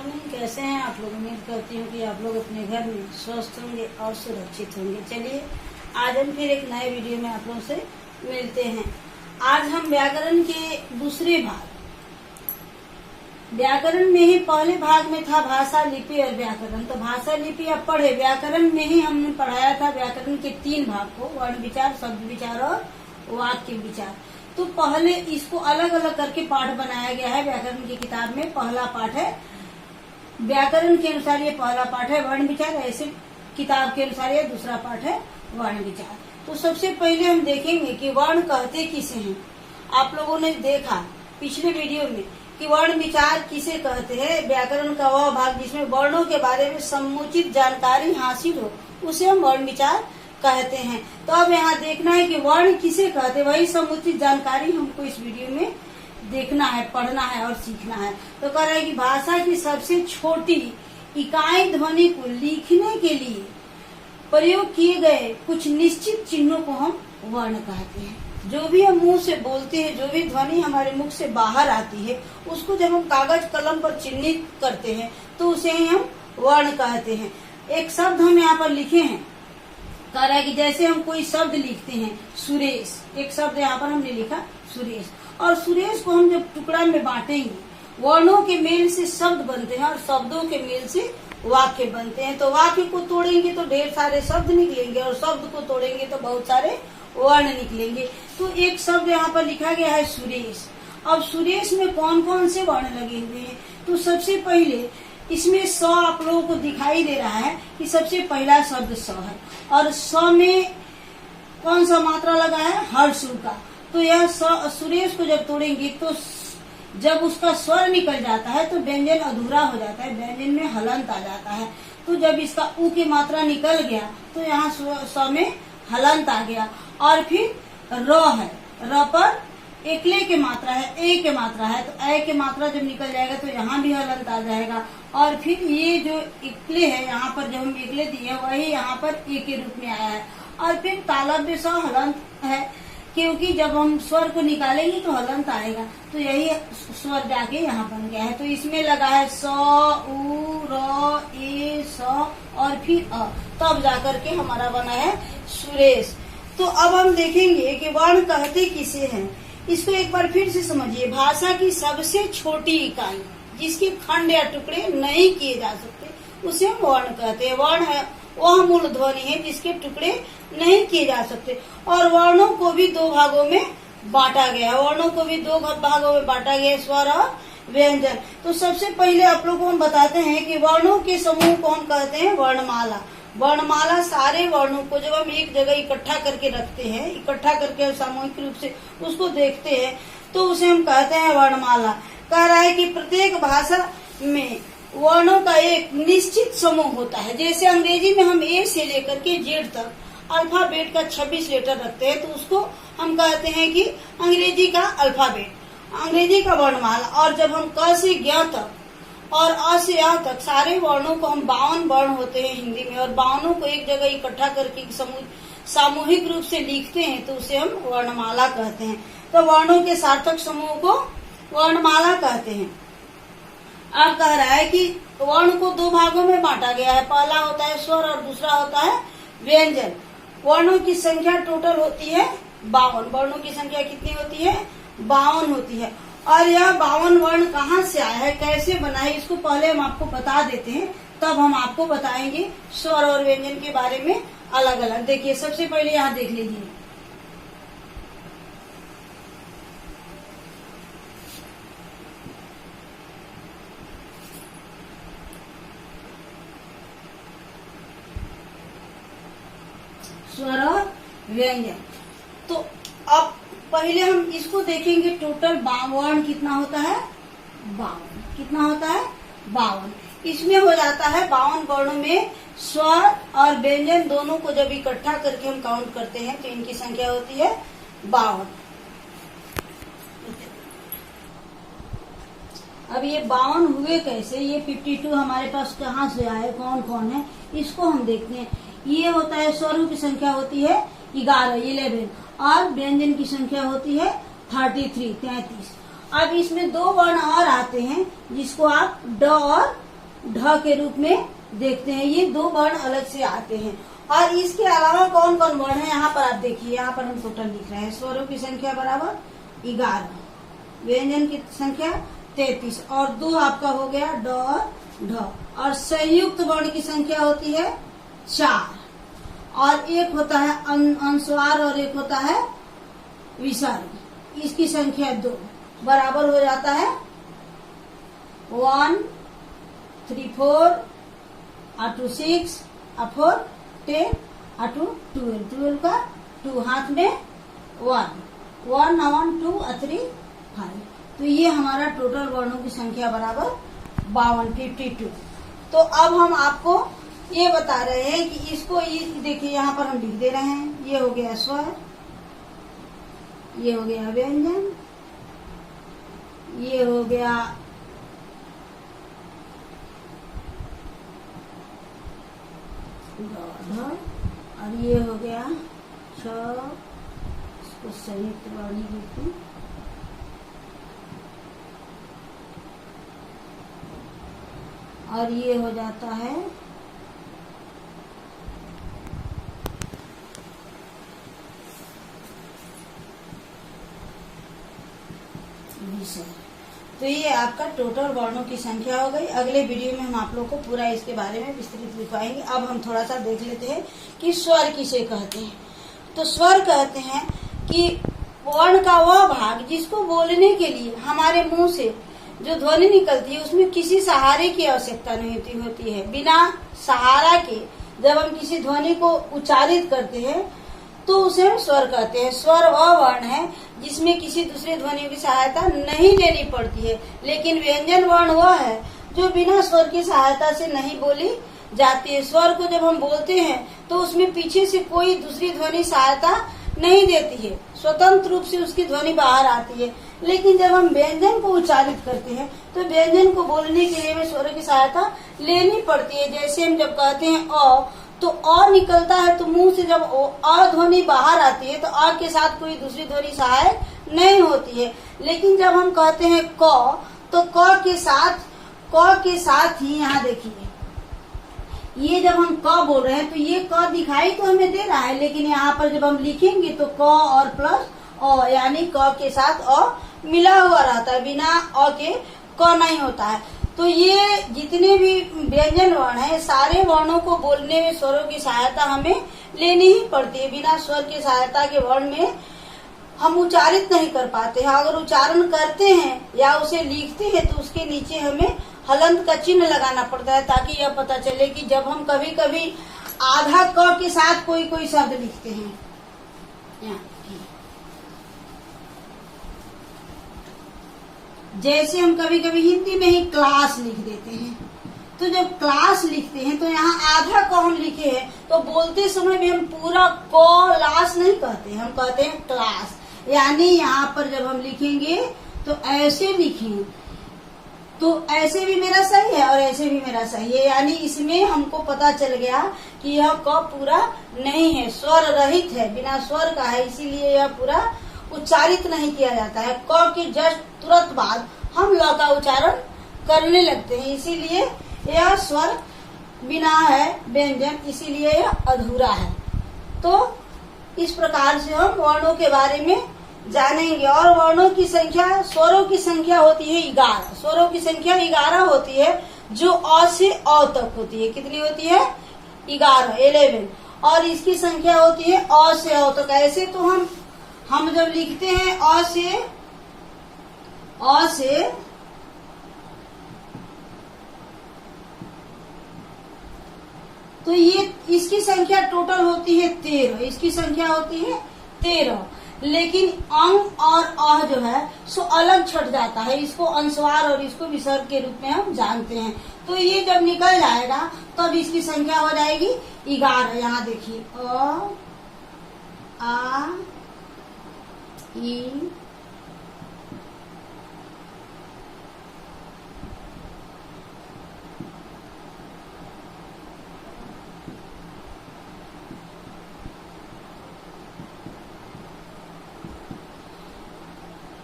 Morning. कैसे हैं आप लोग? उम्मीद करती हूँ कि आप लोग अपने घर में स्वस्थ होंगे और सुरक्षित होंगे। चलिए आज हम फिर एक नए वीडियो में आप लोगों से मिलते हैं। आज हम व्याकरण के दूसरे भाग, व्याकरण में ही पहले भाग में था भाषा, लिपि और व्याकरण। तो भाषा लिपि आप पढ़े, व्याकरण में ही हमने पढ़ाया था व्याकरण के 3 भाग को, वर्ण विचार, शब्द विचार और वाक्य विचार। तो पहले इसको अलग अलग करके पाठ बनाया गया है व्याकरण की किताब में। पहला पाठ है व्याकरण के अनुसार, ये पहला पाठ है वर्ण विचार, ऐसे किताब के अनुसार ये दूसरा पाठ है वर्ण विचार। तो सबसे पहले हम देखेंगे कि वर्ण कहते किसे हैं। आप लोगों ने देखा पिछले वीडियो में कि वर्ण विचार किसे कहते हैं। व्याकरण का वह भाग जिसमें वर्णों के बारे में समुचित जानकारी हासिल हो, उसे हम वर्ण विचार कहते हैं। तो अब यहाँ देखना है कि वर्ण किसे कहते हैं, वही समुचित जानकारी हमको इस वीडियो में देखना है, पढ़ना है और सीखना है। तो कह रहा है कि भाषा की सबसे छोटी इकाई ध्वनि को लिखने के लिए प्रयोग किए गए कुछ निश्चित चिन्हों को हम वर्ण कहते हैं। जो भी हम मुंह से बोलते हैं, जो भी ध्वनि हमारे मुख से बाहर आती है, उसको जब हम कागज कलम पर चिन्हित करते हैं तो उसे ही हम वर्ण कहते हैं। एक शब्द हम यहाँ पर लिखे हैं, कह रहा है कि जैसे हम कोई शब्द लिखते हैं सुरेश, एक शब्द यहाँ पर हमने लिखा सुरेश, और सुरेश को हम जब टुकड़ा में बांटेंगे, वर्णों के मेल से शब्द बनते हैं और शब्दों के मेल से वाक्य बनते हैं। तो वाक्य को तोड़ेंगे तो ढेर सारे शब्द निकलेंगे और शब्द को तोड़ेंगे तो बहुत सारे वर्ण निकलेंगे। तो एक शब्द यहाँ पर लिखा गया है सुरेश। अब सुरेश में कौन कौन से वर्ण लगे हुए हैं? तो सबसे पहले इसमें स आप लोगों को दिखाई दे रहा है कि सबसे पहला शब्द स है, और स में कौन सा मात्रा लगा है? हर्ष का। तो यह सुरेश को जब तोड़ेंगे तो जब उसका स्वर निकल जाता है तो व्यंजन अधूरा हो जाता है, व्यंजन में हलंत आ जाता है। तो जब इसका उ की मात्रा निकल गया तो यहाँ स में हलंत आ गया। और फिर र है, र पर एकले के मात्रा है, ए के मात्रा है, तो ए के मात्रा जब निकल जाएगा तो यहाँ भी हलंत आ जाएगा। और फिर ये जो एकले है, यहाँ पर जब हम एकले दिए वही यहाँ पर ए के रूप में आया है। और फिर तालव्य स हलंत है, क्योंकि जब हम स्वर को निकालेंगे तो हलंत आएगा, तो यही स्वर जाके यहाँ बन गया है। तो इसमें लगा है स, उ, र, ए, स और फिर अ, तब जाकर के हमारा बना है सुरेश। तो अब हम देखेंगे कि वर्ण कहते किसे हैं। इसको एक बार फिर से समझिए। भाषा की सबसे छोटी इकाई जिसके खंड या टुकड़े नहीं किए जा सकते उसे हम वर्ण कहते हैं। वर्ण है वह मूल ध्वनि है जिसके टुकड़े नहीं किए जा सकते। और वर्णों को भी 2 भागों में बांटा गया है, वर्णों को भी 2 भागों में बांटा गया है, स्वर और व्यंजन। तो सबसे पहले आप लोगों को हम बताते हैं कि वर्णों के समूह को हम कहते हैं वर्णमाला। वर्णमाला सारे वर्णों को जब हम एक जगह इकट्ठा करके रखते हैं, इकट्ठा करके सामूहिक रूप से उसको देखते हैं तो उसे हम कहते हैं वर्णमाला। कह रहा है कि प्रत्येक भाषा में वर्णों का एक निश्चित समूह होता है। जैसे अंग्रेजी में हम ए से लेकर के जेड तक अल्फाबेट का 26 लेटर रखते हैं, तो उसको हम कहते हैं कि अंग्रेजी का अल्फाबेट, अंग्रेजी का वर्णमाला। और जब हम क से ज्ञ तक और अ से आ तक सारे वर्णों को हम 52 वर्ण होते हैं हिंदी में, और 52 को एक जगह इकट्ठा करके सामूहिक रूप से लिखते हैं तो उसे हम वर्णमाला कहते हैं। तो वर्णों के सार्थक समूह को वर्णमाला कहते हैं। अब कह रहा है कि वर्ण को 2 भागों में बांटा गया है। पहला होता है स्वर और दूसरा होता है व्यंजन। वर्णों की संख्या टोटल होती है 52। वर्णों की संख्या कितनी होती है? 52 होती है। और यह 52 वर्ण कहाँ से आया है, कैसे बना है, इसको पहले हम आपको बता देते हैं, तब हम आपको बताएंगे स्वर और व्यंजन के बारे में अलग अलग। देखिए सबसे पहले यहाँ देख लीजिए, स्वर और व्यंजन। तो अब पहले हम इसको देखेंगे, टोटल वर्ण कितना होता है? 52। कितना होता है? 52। इसमें हो जाता है 52 वर्णों में स्वर और व्यंजन दोनों को जब इकट्ठा करके हम काउंट करते हैं तो इनकी संख्या होती है 52। अब ये 52 हुए कैसे? ये 52 हमारे पास कहाँ से आए, कौन कौन है, इसको हम देखते हैं। ये होता है स्वरों की संख्या होती है 11 और व्यंजन की संख्या होती है 33। अब इसमें 2 वर्ण और आते हैं जिसको आप ड और ढ के रूप में देखते हैं। ये 2 वर्ण अलग से आते हैं। और इसके अलावा कौन कौन वर्ण है यहाँ पर आप देखिए, यहाँ पर हम टोटल लिख रहे हैं। स्वरों की संख्या बराबर 11, व्यंजन की संख्या 33 और 2 आपका हो गया ड और ढ। और संयुक्त वर्ण की संख्या होती है 4 और एक होता है अनुस्वार और एक होता है विसर्ग। इसकी संख्या 2 बराबर हो जाता है 1 3 4 2 6 4 10 2 12, 12 का 2 हाथ में 1 1 2 3 5। तो ये हमारा टोटल वर्णों की संख्या बराबर 52। तो अब हम आपको ये बता रहे हैं कि इसको देखिए यहाँ पर हम लिख दे रहे हैं। ये हो गया स्वर, ये हो गया व्यंजन, ये हो गया और ये हो गया इसको संयुक्त वर्ण लिखूं। और ये हो जाता है विषय। तो ये आपका टोटल वर्णों की संख्या हो गई। अगले वीडियो में हम आप लोग को पूरा इसके बारे में विस्तृत लिखवाएंगे। अब हम थोड़ा सा देख लेते हैं कि स्वर किसे कहते हैं। तो स्वर कहते हैं कि वर्ण का वह भाग जिसको बोलने के लिए हमारे मुंह से जो ध्वनि निकलती है उसमें किसी सहारे की आवश्यकता नहीं होती है। बिना सहारा के जब हम किसी ध्वनि को उच्चारित करते हैं तो उसे हम स्वर कहते हैं। स्वर वह वर्ण है जिसमें किसी दूसरे ध्वनि की सहायता नहीं लेनी पड़ती है। लेकिन व्यंजन वर्ण वह है जो बिना स्वर की सहायता से नहीं बोली जाती है। स्वर को जब हम बोलते हैं तो उसमें पीछे से कोई दूसरी ध्वनि सहायता नहीं देती है, स्वतंत्र रूप से उसकी ध्वनि बाहर आती है। लेकिन जब हम व्यंजन को उच्चारित करते हैं तो व्यंजन को बोलने के लिए हमें स्वर की सहायता लेनी पड़ती है। जैसे हम जब कहते हैं अ, तो अ निकलता है तो मुंह से जब अ ध्वनि बाहर आती है तो अ के साथ कोई दूसरी ध्वनि सहायक नहीं होती है। लेकिन जब हम कहते हैं क, तो क के साथ ही यहाँ देखिए, ये जब हम क बोल रहे हैं तो ये क दिखाई तो हमें दे रहा है, लेकिन यहाँ पर जब हम लिखेंगे तो क और प्लस अ यानी क के साथ अ मिला हुआ रहता है, बिना अ के क नहीं होता है। तो ये जितने भी व्यंजन वर्ण है सारे वर्णों को बोलने में स्वरों की सहायता हमें लेनी ही पड़ती है। बिना स्वर की सहायता के वर्ण में हम उच्चारित नहीं कर पाते हैं। अगर उच्चारण करते हैं या उसे लिखते हैं तो उसके नीचे हमें हलंत का चिन्ह लगाना पड़ता है, ताकि यह पता चले कि जब हम कभी कभी आधा क के साथ कोई कोई शब्द लिखते हैं, जैसे हम कभी कभी हिंदी में ही क्लास लिख देते हैं, तो जब क्लास लिखते हैं तो यहाँ आधा क हम लिखे हैं तो बोलते समय भी हम पूरा क्लास नहीं कहते, हम कहते हैं क्लास। यानी यहाँ पर जब हम लिखेंगे तो ऐसे लिखें, तो ऐसे भी मेरा सही है और ऐसे भी मेरा सही है। यानी इसमें हमको पता चल गया कि यह क पूरा नहीं है, स्वर रहित है, बिना स्वर का है, इसीलिए यह पूरा उच्चारित नहीं किया जाता है। क के जस्ट तुरंत बाद हम ल का उच्चारण करने लगते हैं, इसीलिए यह स्वर बिना है व्यंजन, इसीलिए यह अधूरा है। तो इस प्रकार से हम वर्णों के बारे में जानेंगे। और वर्णों की संख्या, स्वरों की संख्या होती है 11। स्वरों की संख्या 11 होती है जो अ से अ तक होती है। कितनी होती है? 11। और इसकी संख्या होती है अ से अ तक। ऐसे तो हम जब लिखते हैं अ से तो ये इसकी संख्या टोटल होती है 13। इसकी संख्या होती है 13। लेकिन अंग और अ जो है सो अलग छट जाता है, इसको अनुस्वार और इसको विसर्ग के रूप में हम जानते हैं। तो ये जब निकल जाएगा तब इसकी संख्या हो जाएगी 11। यहाँ देखिए अ, आ, ई,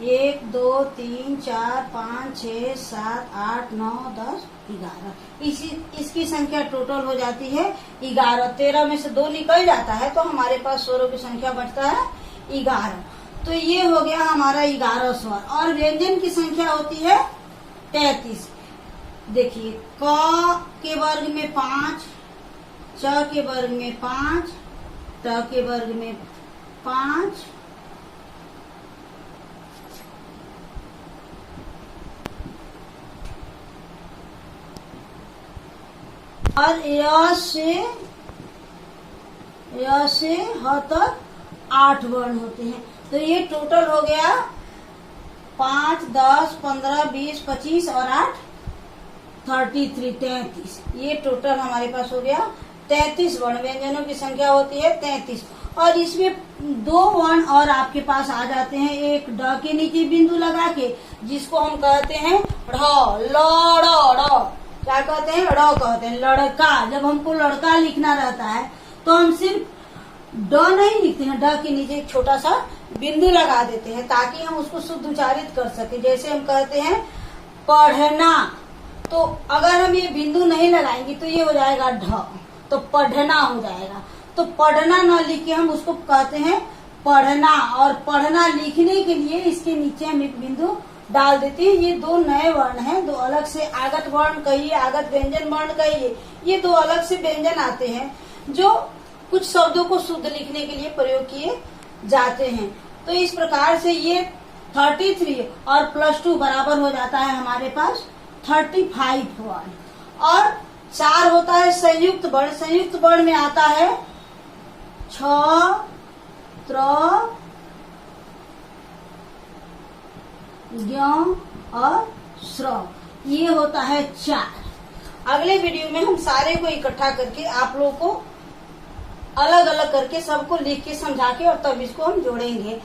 1 2 3 4 5 6 7 8 9 10 11। इसकी संख्या टोटल हो जाती है 11। 13 में से 2 निकल जाता है तो हमारे पास स्वरों की संख्या बचता है 11। तो ये हो गया हमारा 11 स्वर। और व्यंजन की संख्या होती है 33। देखिए, क के वर्ग में 5, च के वर्ग में 5, ट के वर्ग में 5, और य से ह तक 8 वर्ण होते हैं। तो ये टोटल हो गया 5, 10, 15, 20, 25 और 8 33। ये टोटल हमारे पास हो गया 33 वर्ण। व्यंजनों की संख्या होती है 33। और इसमें 2 वर्ण और आपके पास आ जाते हैं। एक ड के नीचे बिंदु लगा के, जिसको हम कहते हैं ढ, ल, क्या कहते हैं, ड़ कहते हैं, लड़का। जब हमको लड़का लिखना रहता है तो हम सिर्फ ड नहीं लिखते हैं, ड के नीचे एक छोटा सा बिंदु लगा देते हैं ताकि हम उसको शुद्ध उच्चारित कर सके। जैसे हम कहते हैं पढ़ना, तो अगर हम ये बिंदु नहीं लगाएंगे तो ये हो जाएगा ढ, तो पढ़ना हो जाएगा। तो पढ़ना न लिख के हम उसको कहते हैं पढ़ना। और पढ़ना लिखने के लिए इसके नीचे हम एक बिंदु डाल देते हैं। ये 2 नए वर्ण हैं, 2 अलग से आगत वर्ण कहिए, आगत व्यंजन वर्ण कहिए। ये 2 अलग से व्यंजन आते हैं जो कुछ शब्दों को शुद्ध लिखने के लिए प्रयोग किए जाते हैं। तो इस प्रकार से ये 33 और +2 बराबर हो जाता है हमारे पास 35 वर्ण। और 4 होता है संयुक्त वर्ण। संयुक्त वर्ण में आता है छ, त्र, ज्ञ और श्र। ये होता है 4। अगले वीडियो में हम सारे को इकट्ठा करके आप लोगों को अलग अलग करके सबको लिख के समझा के और तब इसको हम जोड़ेंगे।